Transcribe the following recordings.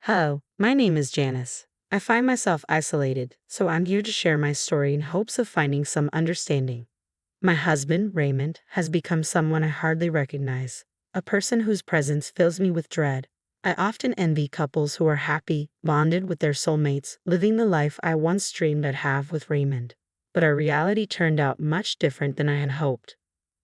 Hello, my name is Janice. I find myself isolated, so I'm here to share my story in hopes of finding some understanding. My husband, Raymond, has become someone I hardly recognize, a person whose presence fills me with dread. I often envy couples who are happy, bonded with their soulmates, living the life I once dreamed I'd have with Raymond. But our reality turned out much different than I had hoped.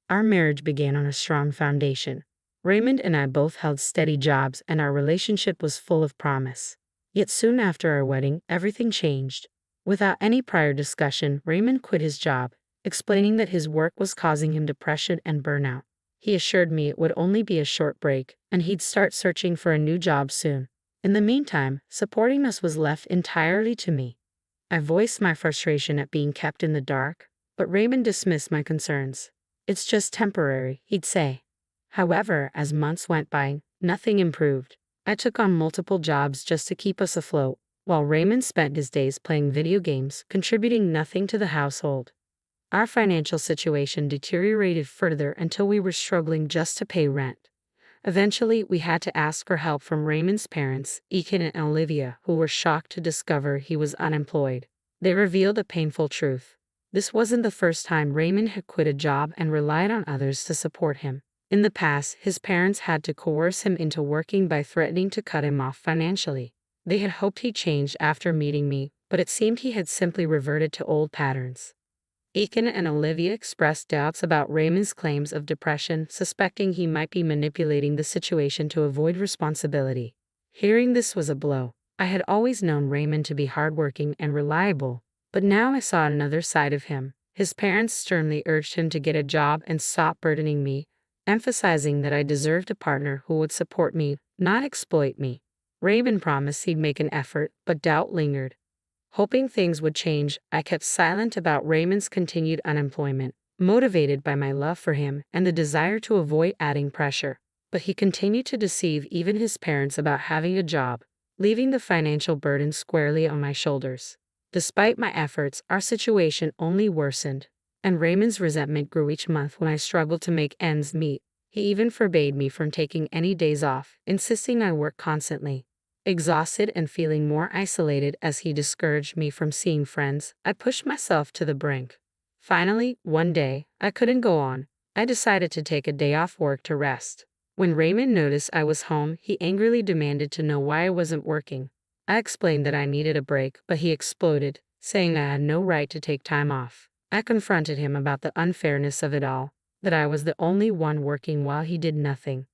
Our marriage began on a strong foundation. Raymond and I both held steady jobs, and our relationship was full of promise. Yet soon after our wedding, everything changed. Without any prior discussion, Raymond quit his job, explaining that his work was causing him depression and burnout. He assured me it would only be a short break, and he'd start searching for a new job soon. In the meantime, supporting us was left entirely to me. I voiced my frustration at being kept in the dark, but Raymond dismissed my concerns. "It's just temporary," he'd say. However, as months went by, nothing improved. I took on multiple jobs just to keep us afloat, while Raymond spent his days playing video games, contributing nothing to the household. Our financial situation deteriorated further until we were struggling just to pay rent. Eventually, we had to ask for help from Raymond's parents, Ethan and Olivia, who were shocked to discover he was unemployed. They revealed a painful truth. This wasn't the first time Raymond had quit a job and relied on others to support him. In the past, his parents had to coerce him into working by threatening to cut him off financially. They had hoped he'd change after meeting me, but it seemed he had simply reverted to old patterns. Ethan and Olivia expressed doubts about Raymond's claims of depression, suspecting he might be manipulating the situation to avoid responsibility. Hearing this was a blow. I had always known Raymond to be hardworking and reliable, but now I saw another side of him. His parents sternly urged him to get a job and stop burdening me, emphasizing that I deserved a partner who would support me, not exploit me. Raymond promised he'd make an effort, but doubt lingered. Hoping things would change, I kept silent about Raymond's continued unemployment, motivated by my love for him and the desire to avoid adding pressure. But he continued to deceive even his parents about having a job, leaving the financial burden squarely on my shoulders. Despite my efforts, our situation only worsened, and Raymond's resentment grew each month when I struggled to make ends meet. He even forbade me from taking any days off, insisting I work constantly. Exhausted and feeling more isolated as he discouraged me from seeing friends, I pushed myself to the brink. Finally, one day, I couldn't go on. I decided to take a day off work to rest. When Raymond noticed I was home, he angrily demanded to know why I wasn't working. I explained that I needed a break, but he exploded, saying I had no right to take time off. I confronted him about the unfairness of it all, that I was the only one working while he did nothing.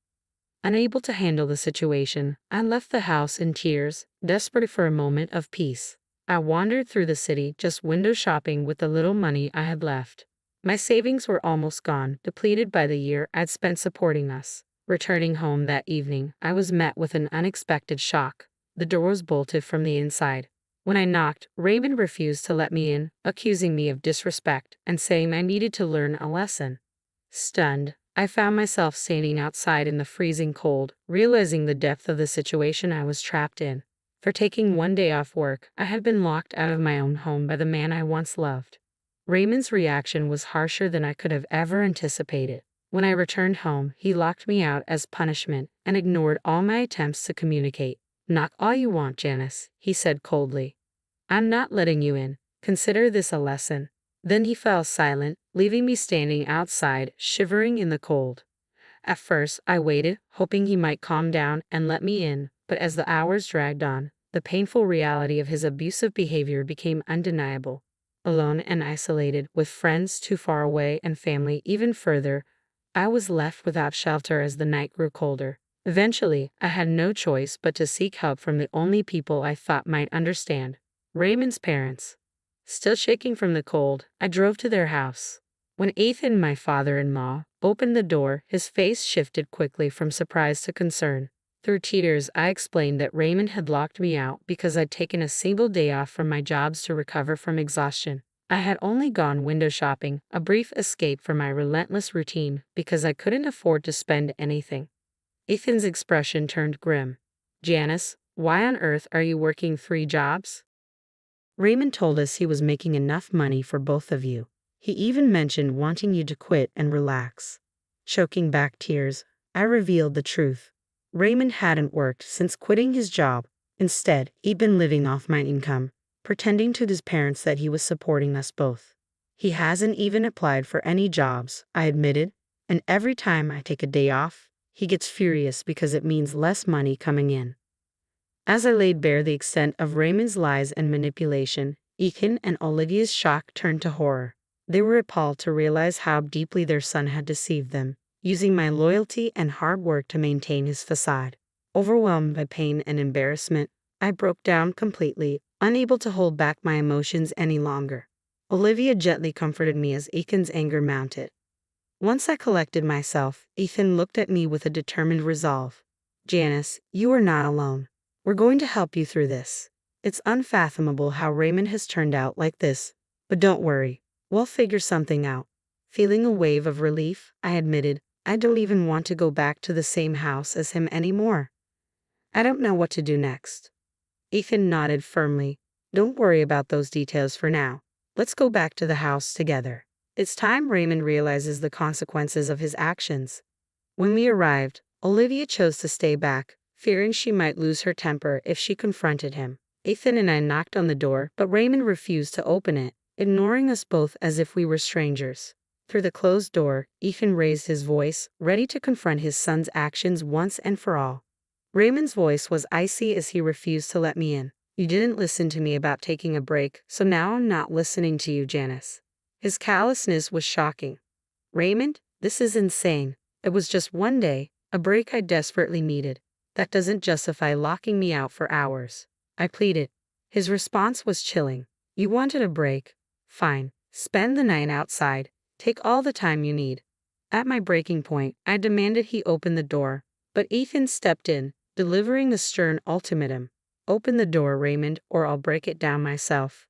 Unable to handle the situation, I left the house in tears, desperate for a moment of peace. I wandered through the city, just window shopping with the little money I had left. My savings were almost gone, depleted by the year I'd spent supporting us. Returning home that evening, I was met with an unexpected shock. The door was bolted from the inside. When I knocked, Raymond refused to let me in, accusing me of disrespect and saying I needed to learn a lesson. Stunned, I found myself standing outside in the freezing cold, realizing the depth of the situation I was trapped in. For taking one day off work, I had been locked out of my own home by the man I once loved. Raymond's reaction was harsher than I could have ever anticipated. When I returned home, he locked me out as punishment and ignored all my attempts to communicate. "Knock all you want, Janice," he said coldly. "I'm not letting you in. Consider this a lesson." Then he fell silent, leaving me standing outside, shivering in the cold. At first, I waited, hoping he might calm down and let me in, but as the hours dragged on, the painful reality of his abusive behavior became undeniable. Alone and isolated, with friends too far away and family even further, I was left without shelter as the night grew colder. Eventually, I had no choice but to seek help from the only people I thought might understand: Raymond's parents. Still shaking from the cold, I drove to their house. When Ethan, my father-in-law, opened the door, his face shifted quickly from surprise to concern. Through tears, I explained that Raymond had locked me out because I'd taken a single day off from my jobs to recover from exhaustion. I had only gone window shopping, a brief escape from my relentless routine, because I couldn't afford to spend anything. Ethan's expression turned grim. "Janice, why on earth are you working 3 jobs? Raymond told us he was making enough money for both of you. He even mentioned wanting you to quit and relax." Choking back tears, I revealed the truth. Raymond hadn't worked since quitting his job, Instead, he'd been living off my income, pretending to his parents that he was supporting us both. He hasn't even applied for any jobs, I admitted, and every time I take a day off, he gets furious because it means less money coming in. As I laid bare the extent of Raymond's lies and manipulation, Ethan and Olivia's shock turned to horror. They were appalled to realize how deeply their son had deceived them, using my loyalty and hard work to maintain his facade. Overwhelmed by pain and embarrassment, I broke down completely, unable to hold back my emotions any longer. Olivia gently comforted me as Ethan's anger mounted. Once I collected myself, Ethan looked at me with a determined resolve. "Janice, you are not alone. We're going to help you through this. It's unfathomable how Raymond has turned out like this, but don't worry, we'll figure something out." Feeling a wave of relief, I admitted, "I don't even want to go back to the same house as him anymore. I don't know what to do next." Ethan nodded firmly. "Don't worry about those details for now. Let's go back to the house together. It's time Raymond realizes the consequences of his actions." When we arrived, Olivia chose to stay back, fearing she might lose her temper if she confronted him. Ethan and I knocked on the door, but Raymond refused to open it, ignoring us both as if we were strangers. Through the closed door, Ethan raised his voice, ready to confront his son's actions once and for all. Raymond's voice was icy as he refused to let me in. "You didn't listen to me about taking a break, so now I'm not listening to you, Janice." His callousness was shocking. "Raymond, this is insane. It was just one day, a break I desperately needed. That doesn't justify locking me out for hours," I pleaded. His response was chilling. "You wanted a break? Fine. Spend the night outside. Take all the time you need." At my breaking point, I demanded he open the door, but Ethan stepped in, delivering a stern ultimatum. "Open the door, Raymond, or I'll break it down myself."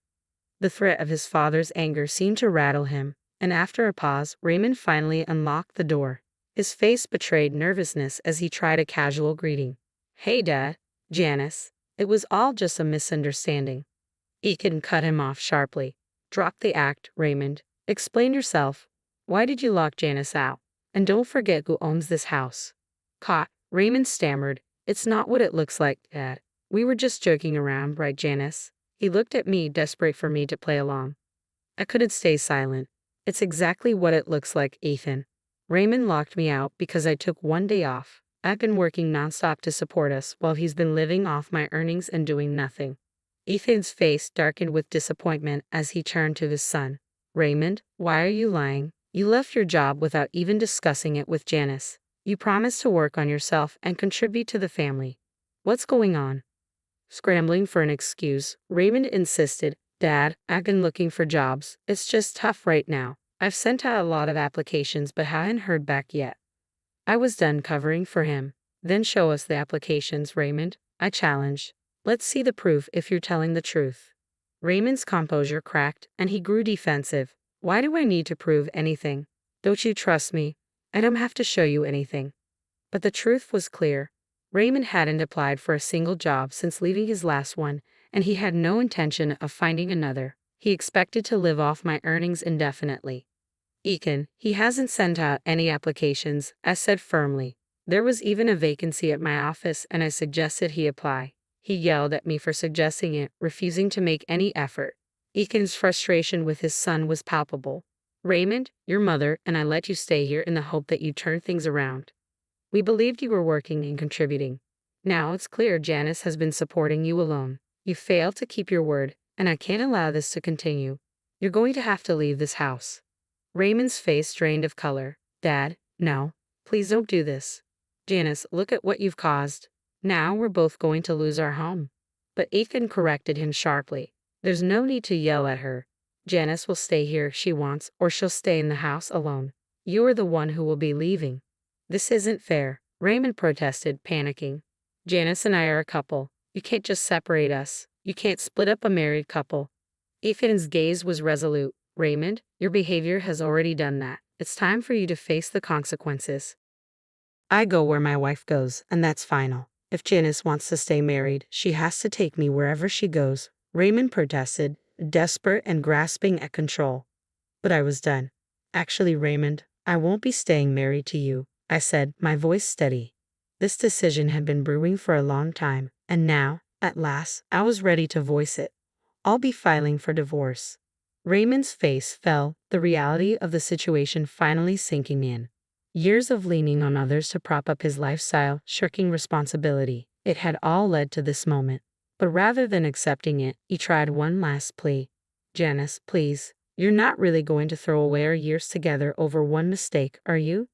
The threat of his father's anger seemed to rattle him, and after a pause, Raymond finally unlocked the door. His face betrayed nervousness as he tried a casual greeting. "Hey, Dad." "Janice. It was all just a misunderstanding." Ethan cut him off sharply. "Drop the act, Raymond. Explain yourself. Why did you lock Janice out? And don't forget who owns this house." Caught, Raymond stammered. "It's not what it looks like, Dad. We were just joking around, right, Janice?" He looked at me, desperate for me to play along. I couldn't stay silent. "It's exactly what it looks like, Ethan. Raymond locked me out because I took one day off. I've been working nonstop to support us while he's been living off my earnings and doing nothing." Ethan's face darkened with disappointment as he turned to his son. "Raymond, why are you lying? You left your job without even discussing it with Janice. You promised to work on yourself and contribute to the family. What's going on?" Scrambling for an excuse, Raymond insisted, "Dad, I've been looking for jobs. It's just tough right now. I've sent out a lot of applications but haven't heard back yet." I was done covering for him. "Then show us the applications, Raymond," I challenged. "Let's see the proof if you're telling the truth." Raymond's composure cracked, and he grew defensive. "Why do I need to prove anything? Don't you trust me? I don't have to show you anything." But the truth was clear. Raymond hadn't applied for a single job since leaving his last one, and he had no intention of finding another. He expected to live off my earnings indefinitely. "Ethan, he hasn't sent out any applications," I said firmly. "There was even a vacancy at my office and I suggested he apply." He yelled at me for suggesting it, refusing to make any effort. Ethan's frustration with his son was palpable. "Raymond, your mother and I let you stay here in the hope that you'd turn things around. We believed you were working and contributing. Now it's clear Janice has been supporting you alone. You failed to keep your word, and I can't allow this to continue. You're going to have to leave this house." Raymond's face drained of color. "Dad, no. Please don't do this. Janice, look at what you've caused. Now we're both going to lose our home." But Ethan corrected him sharply. "There's no need to yell at her. Janice will stay here if she wants, or she'll stay in the house alone. You are the one who will be leaving." "This isn't fair," Raymond protested, panicking. "Janice and I are a couple. You can't just separate us. You can't split up a married couple." Ethan's gaze was resolute. "Raymond, your behavior has already done that. It's time for you to face the consequences." I go where my wife goes, and that's final. If Janice wants to stay married, she has to take me wherever she goes, Raymond protested, desperate and grasping at control. But I was done. "Actually, Raymond, I won't be staying married to you," I said, my voice steady. This decision had been brewing for a long time, and now, At last, I was ready to voice it. I'll be filing for divorce. Raymond's face fell, the reality of the situation finally sinking in. Years of leaning on others to prop up his lifestyle, shirking responsibility, it had all led to this moment. But rather than accepting it, he tried one last plea. Janice, please, you're not really going to throw away our years together over one mistake, are you?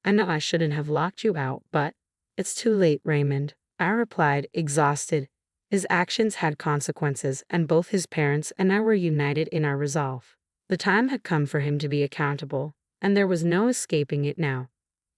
I know I shouldn't have locked you out, but it's too late, Raymond. I replied, exhausted. His actions had consequences, and both his parents and I were united in our resolve. The time had come for him to be accountable, and there was no escaping it now.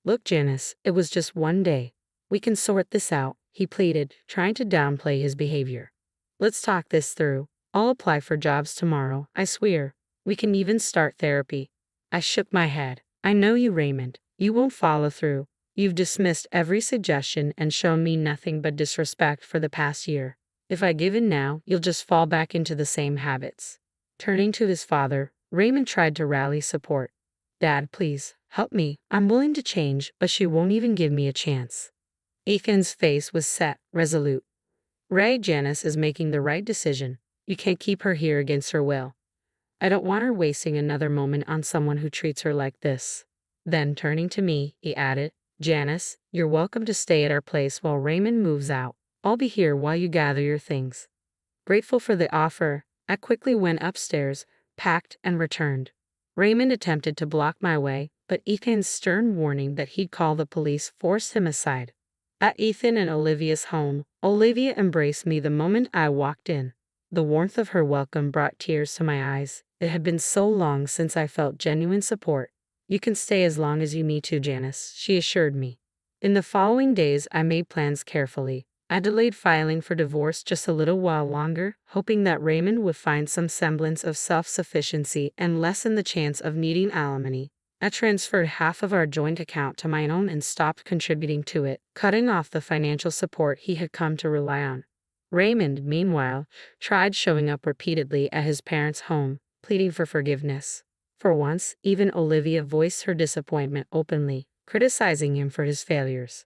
Look, Janice, it was just one day. We can sort this out, he pleaded, trying to downplay his behavior. Let's talk this through. I'll apply for jobs tomorrow, I swear. We can even start therapy. I shook my head. I know you, Raymond. You won't follow through. You've dismissed every suggestion and shown me nothing but disrespect for the past year. If I give in now, you'll just fall back into the same habits. Turning to his father, Raymond tried to rally support. Dad, please, help me. I'm willing to change, but she won't even give me a chance. Ethan's face was set, resolute. Ray, Janice is making the right decision. You can't keep her here against her will. I don't want her wasting another moment on someone who treats her like this. Then, turning to me, he added, Janice, you're welcome to stay at our place while Raymond moves out. I'll be here while you gather your things. Grateful for the offer, I quickly went upstairs, packed, and returned. Raymond attempted to block my way, but Ethan's stern warning that he'd call the police forced him aside. At Ethan and Olivia's home, Olivia embraced me the moment I walked in. The warmth of her welcome brought tears to my eyes. It had been so long since I felt genuine support. You can stay as long as you need to, Janice, she assured me. In the following days, I made plans carefully. I delayed filing for divorce just a little while longer, hoping that Raymond would find some semblance of self-sufficiency and lessen the chance of needing alimony. I transferred half of our joint account to my own and stopped contributing to it, cutting off the financial support he had come to rely on. Raymond, meanwhile, tried showing up repeatedly at his parents' home, pleading for forgiveness. For once, even Olivia voiced her disappointment openly, criticizing him for his failures.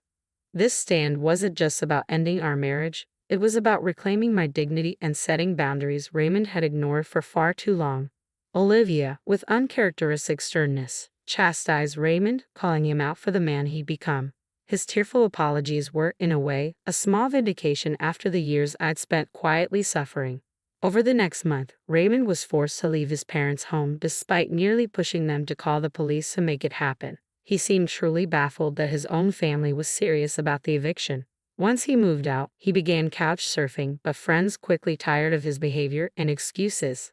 This stand wasn't just about ending our marriage, it was about reclaiming my dignity and setting boundaries Raymond had ignored for far too long. Olivia, with uncharacteristic sternness, chastised Raymond, calling him out for the man he'd become. His tearful apologies were, in a way, a small vindication after the years I'd spent quietly suffering. Over the next month, Raymond was forced to leave his parents' home despite nearly pushing them to call the police to make it happen. He seemed truly baffled that his own family was serious about the eviction. Once he moved out, he began couch surfing, but friends quickly tired of his behavior and excuses.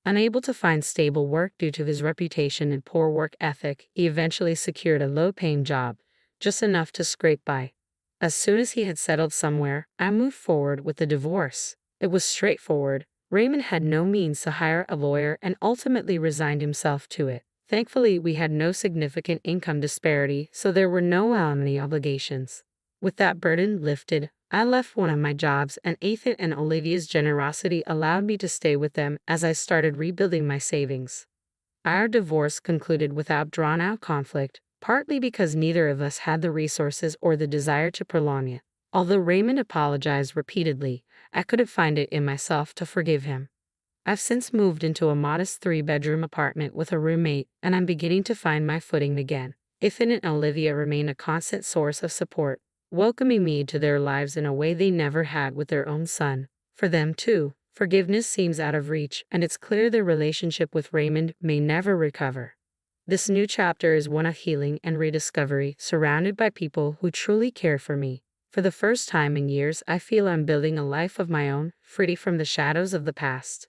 Unable to find stable work due to his reputation and poor work ethic, he eventually secured a low-paying job, just enough to scrape by. As soon as he had settled somewhere, I moved forward with the divorce. It was straightforward. Raymond had no means to hire a lawyer and ultimately resigned himself to it. Thankfully, we had no significant income disparity, so there were no alimony obligations. With that burden lifted, I left one of my jobs, and Ethan and Olivia's generosity allowed me to stay with them as I started rebuilding my savings. Our divorce concluded without drawn-out conflict, partly because neither of us had the resources or the desire to prolong it. Although Raymond apologized repeatedly, I couldn't find it in myself to forgive him. I've since moved into a modest 3-bedroom apartment with a roommate, and I'm beginning to find my footing again. Ethan and Olivia remain a constant source of support, welcoming me to their lives in a way they never had with their own son. For them, too, forgiveness seems out of reach, and it's clear their relationship with Raymond may never recover. This new chapter is one of healing and rediscovery, surrounded by people who truly care for me. For the first time in years, I feel I'm building a life of my own, free from the shadows of the past.